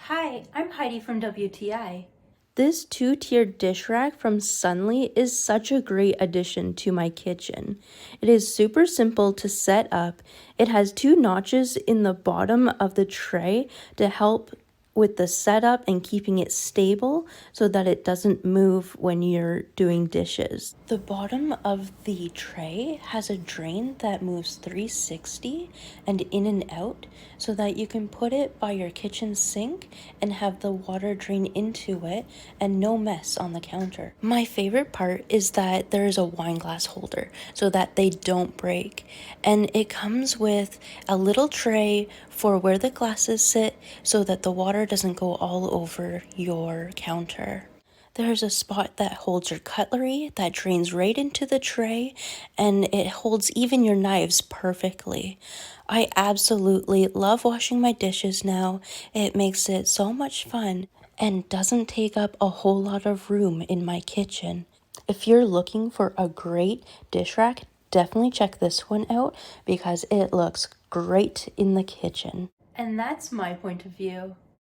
Hi, I'm Heidi from WTI. This two-tiered dish rack from SUNLY is such a great addition to my kitchen. It is super simple to set up. It has two notches in the bottom of the tray to help with the setup and keeping it stable so that it doesn't move when you're doing dishes. The bottom of the tray has a drain that moves 360 and in and out so that you can put it by your kitchen sink and have the water drain into it and no mess on the counter. My favorite part is that there is a wine glass holder so that they don't break, and it comes with a little tray for where the glasses sit so that the water doesn't go all over your counter. There's a spot that holds your cutlery that drains right into the tray, and it holds even your knives perfectly. I absolutely love washing my dishes now. It makes it so much fun and doesn't take up a whole lot of room in my kitchen. If you're looking for a great dish rack, definitely check this one out because it looks great in the kitchen. And that's my point of view.